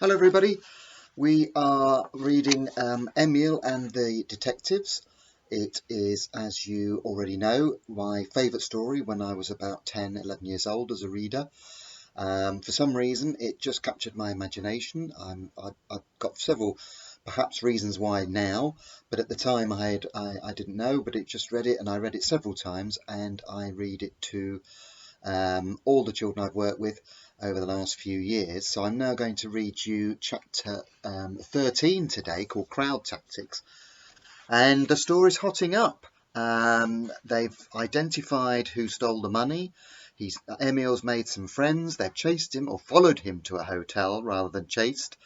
Hello everybody, we are reading Emil and the Detectives. It is, as you already know, my favourite story when I was about 10, 11 years old as a reader. For some reason it just captured my imagination. I've got several perhaps reasons why now, but at the time I didn't know, but it just read it and I read it several times, and I read it to all the children I've worked with over the last few years. So I'm now going to read you chapter 13 today, called Crowd Tactics, and the story's hotting up. They've identified who stole the money. Emil's made some friends. They've chased him, or followed him to a hotel rather than chased.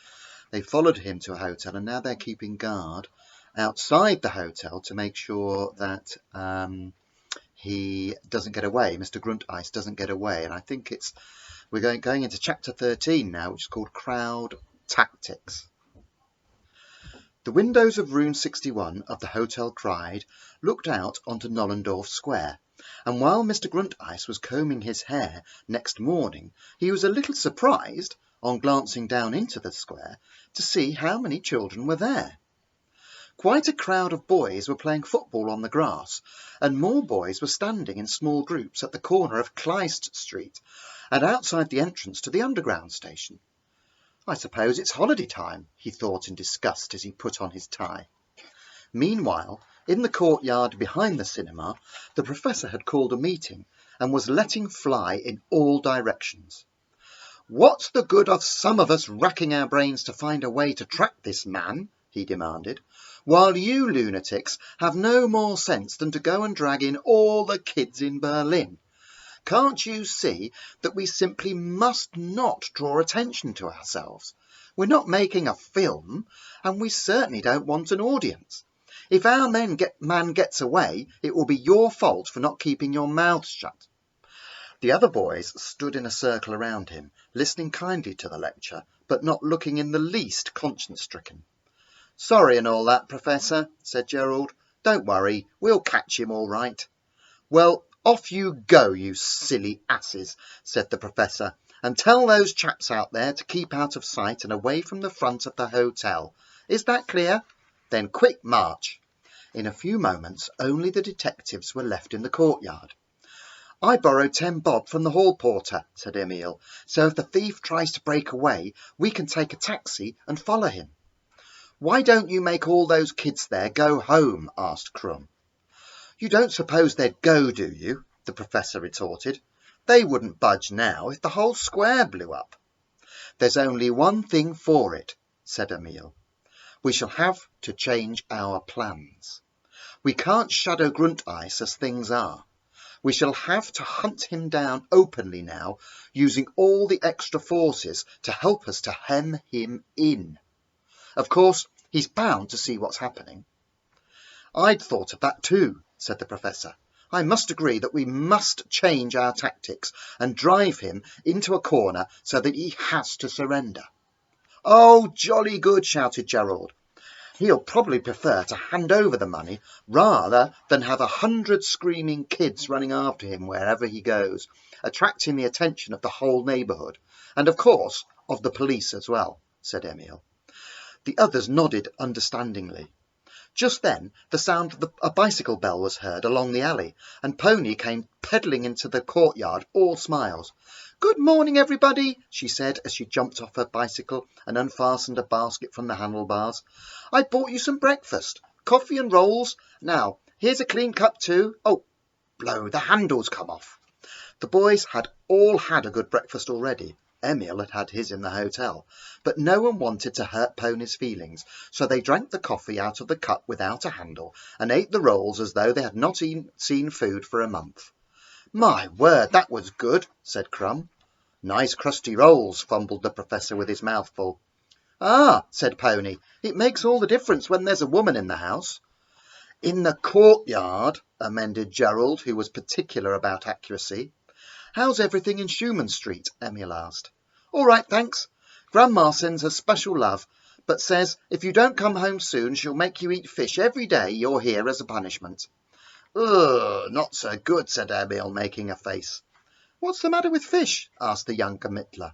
They followed him to a hotel, and now they're keeping guard outside the hotel to make sure that he doesn't get away. Mr. Grundeis doesn't get away. And I think we're going into chapter 13 now, which is called Crowd Tactics. The windows of room 61 of the Hotel Cried looked out onto Nollendorf Square, and while Mr. Grundeis was combing his hair next morning, he was a little surprised, on glancing down into the square, to see how many children were there. Quite a crowd of boys were playing football on the grass, and more boys were standing in small groups at the corner of Kleist Street and outside the entrance to the Underground station. I suppose it's holiday time, he thought in disgust as he put on his tie. Meanwhile, in the courtyard behind the cinema, the professor had called a meeting and was letting fly in all directions. "What's the good of some of us racking our brains to find a way to track this man?" he demanded, "while you lunatics have no more sense than to go and drag in all the kids in Berlin? Can't you see that we simply must not draw attention to ourselves? We're not making a film, and we certainly don't want an audience. If our man gets away, it will be your fault for not keeping your mouths shut." The other boys stood in a circle around him, listening kindly to the lecture, but not looking in the least conscience-stricken. "Sorry and all that, Professor," said Gerald. "Don't worry, we'll catch him all right." "Well, off you go, you silly asses," said the Professor, "and tell those chaps out there to keep out of sight and away from the front of the hotel. Is that clear? Then quick march." In a few moments only the detectives were left in the courtyard. "I borrowed 10 bob from the hall porter," said Emil, "so if the thief tries to break away, we can take a taxi and follow him." "Why don't you make all those kids there go home?" asked Crumb. "You don't suppose they'd go, do you?" the Professor retorted. "They wouldn't budge now if the whole square blew up." "There's only one thing for it," said Emil. "We shall have to change our plans. We can't shadow Grundeis as things are. We shall have to hunt him down openly now, using all the extra forces to help us to hem him in. Of course, he's bound to see what's happening." "I'd thought of that too," said the Professor. "I must agree that we must change our tactics and drive him into a corner so that he has to surrender." "Oh, jolly good," shouted Gerald. "He'll probably prefer to hand over the money rather than have 100 screaming kids running after him wherever he goes, attracting the attention of the whole neighbourhood, and of course of the police as well," said Emil. The others nodded understandingly. Just then the sound of a bicycle bell was heard along the alley, and Pony came pedalling into the courtyard, all smiles. "Good morning, everybody," she said as she jumped off her bicycle and unfastened a basket from the handlebars. "I bought you some breakfast, coffee and rolls. Now, here's a clean cup too. Oh, blow, the handle's come off." The boys had all had a good breakfast already. Emil had had his in the hotel, but no one wanted to hurt Pony's feelings, so they drank the coffee out of the cup without a handle and ate the rolls as though they had not seen food for a month. "My word, that was good," said Crumb. "Nice crusty rolls," fumbled the Professor with his mouth full. "Ah," said Pony, "it makes all the difference when there's a woman in the house." "In the courtyard," amended Gerald, who was particular about accuracy. "How's everything in Schumann Street?" Emil asked. "All right, thanks. Grandma sends her special love, but says if you don't come home soon she'll make you eat fish every day you're here as a punishment." "Ugh, not so good," said Emil, making a face. "What's the matter with fish?" asked the younger Mittler.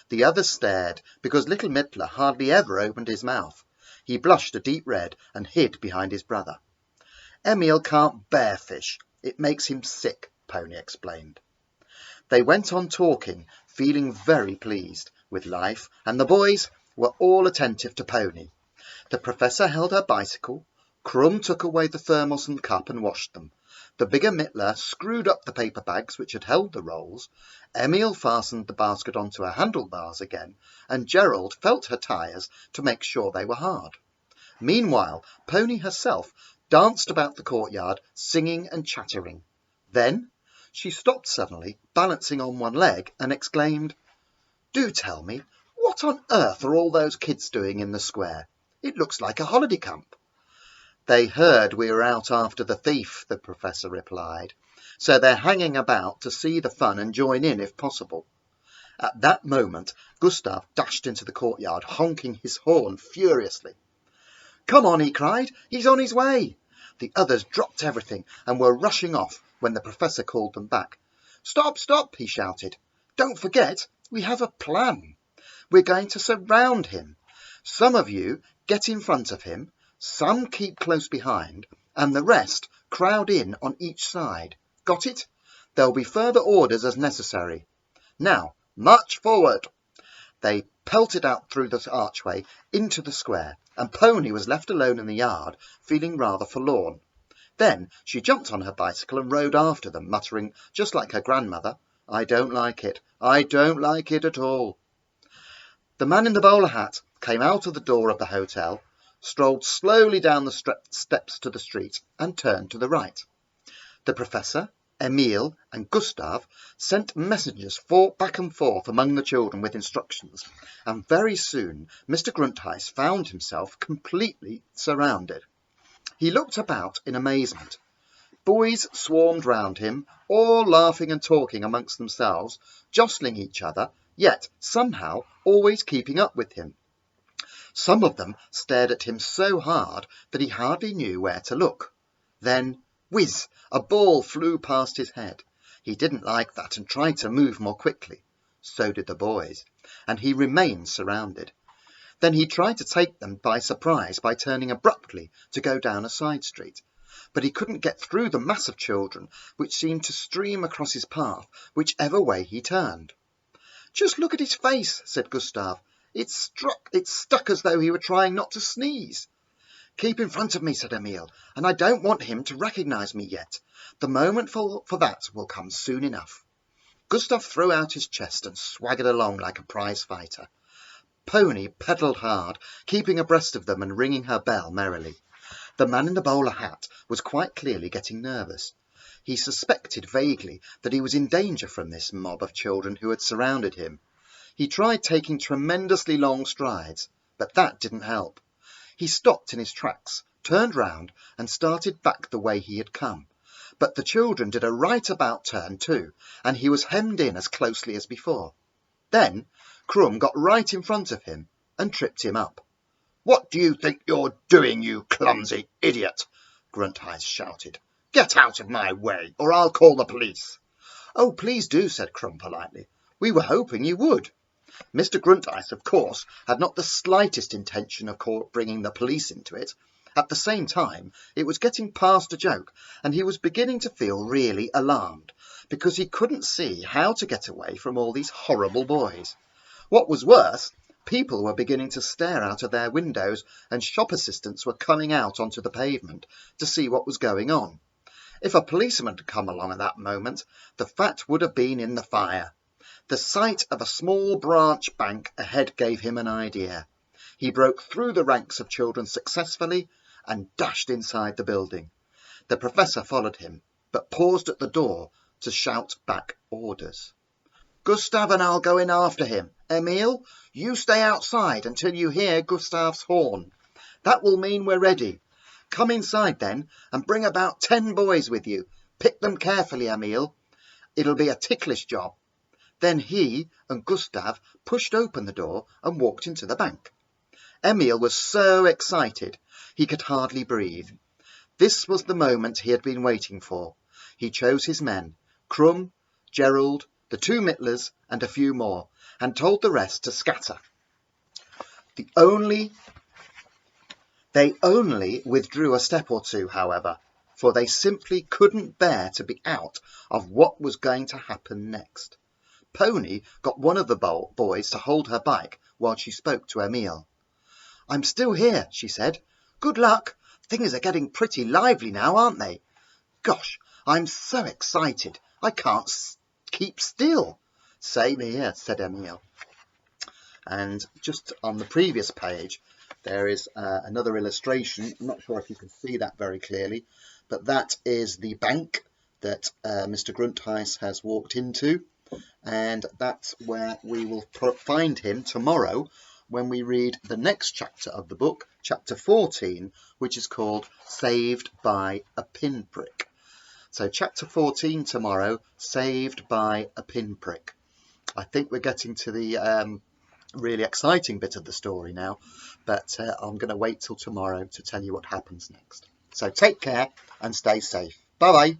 The others stared, because little Mittler hardly ever opened his mouth. He blushed a deep red and hid behind his brother. Emil can't bear fish. It makes him sick, Pony explained. They went on talking, feeling very pleased with life, and the boys were all attentive to Pony. The professor held her bicycle. Krum took away the thermos and cup and washed them. The bigger Mittler screwed up the paper bags which had held the rolls. Emil fastened the basket onto her handlebars again, and Gerald felt her tyres to make sure they were hard. Meanwhile, Pony herself danced about the courtyard, singing and chattering. Then she stopped suddenly, balancing on one leg, and exclaimed, "Do tell me, what on earth are all those kids doing in the square? It looks like a holiday camp." "They heard we were out after the thief," the professor replied, "so they're hanging about to see the fun and join in if possible." At that moment, Gustav dashed into the courtyard, honking his horn furiously. "Come on," he cried, "he's on his way." The others dropped everything and were rushing off when the professor called them back. "Stop, stop," he shouted. "Don't forget, we have a plan. We're going to surround him. Some of you get in front of him, some keep close behind, and the rest crowd in on each side. Got it? There'll be further orders as necessary. Now, march forward." They pelted out through the archway into the square, and Pony was left alone in the yard, feeling rather forlorn. Then she jumped on her bicycle and rode after them, muttering, just like her grandmother, "I don't like it. I don't like it at all." The man in the bowler hat came out of the door of the hotel, strolled slowly down the steps to the street, and turned to the right. The professor, Emil, and Gustav sent messengers back and forth among the children with instructions, and very soon Mr. Grundeis found himself completely surrounded. He looked about in amazement. Boys swarmed round him, all laughing and talking amongst themselves, jostling each other, yet somehow always keeping up with him. Some of them stared at him so hard that he hardly knew where to look. Then, whiz, a ball flew past his head. He didn't like that and tried to move more quickly. So did the boys, and he remained surrounded. Then he tried to take them by surprise by turning abruptly to go down a side street. But he couldn't get through the mass of children which seemed to stream across his path whichever way he turned. "Just look at his face," said Gustav. It's stuck as though he were trying not to sneeze." "Keep in front of me," said Emil, "and I don't want him to recognise me yet. The moment for that will come soon enough." Gustav threw out his chest and swaggered along like a prize fighter. Pony pedalled hard, keeping abreast of them and ringing her bell merrily. The man in the bowler hat was quite clearly getting nervous. He suspected vaguely that he was in danger from this mob of children who had surrounded him. He tried taking tremendously long strides, but that didn't help. He stopped in his tracks, turned round, and started back the way he had come. But the children did a right about turn too, and he was hemmed in as closely as before. Then Krum got right in front of him and tripped him up. "What do you think you're doing, you clumsy idiot?" Grundeis shouted. "Get out of my way, or I'll call the police." "Oh, please do," said Krum politely. "We were hoping you would." Mr. Grundeis, of course, had not the slightest intention of bringing the police into it. At the same time, it was getting past a joke, and he was beginning to feel really alarmed, because he couldn't see how to get away from all these horrible boys. What was worse, people were beginning to stare out of their windows, and shop assistants were coming out onto the pavement to see what was going on. If a policeman had come along at that moment, the fat would have been in the fire. The sight of a small branch bank ahead gave him an idea. He broke through the ranks of children successfully and dashed inside the building. The professor followed him, but paused at the door to shout back orders. "Gustav and I'll go in after him. Emil, you stay outside until you hear Gustav's horn. That will mean we're ready. Come inside then, and bring about 10 boys with you. Pick them carefully, Emil. It'll be a ticklish job." Then he and Gustav pushed open the door and walked into the bank. Emil was so excited he could hardly breathe. This was the moment he had been waiting for. He chose his men, Krum, Gerald, the 2 Mittlers and a few more, and told the rest to scatter. They only withdrew a step or two, however, for they simply couldn't bear to be out of what was going to happen next. Pony got one of the boys to hold her bike while she spoke to Emil. "I'm still here," she said. "Good luck. Things are getting pretty lively now, aren't they? Gosh, I'm so excited. I can't keep still." "Same here," said Emil. And just on the previous page, there is another illustration. I'm not sure if you can see that very clearly, but that is the bank that Mr. Grundeis has walked into. And that's where we will find him tomorrow when we read the next chapter of the book, chapter 14, which is called Saved by a Pinprick. So chapter 14 tomorrow, Saved by a Pinprick. I think we're getting to the really exciting bit of the story now, but I'm going to wait till tomorrow to tell you what happens next. So take care and stay safe. Bye bye.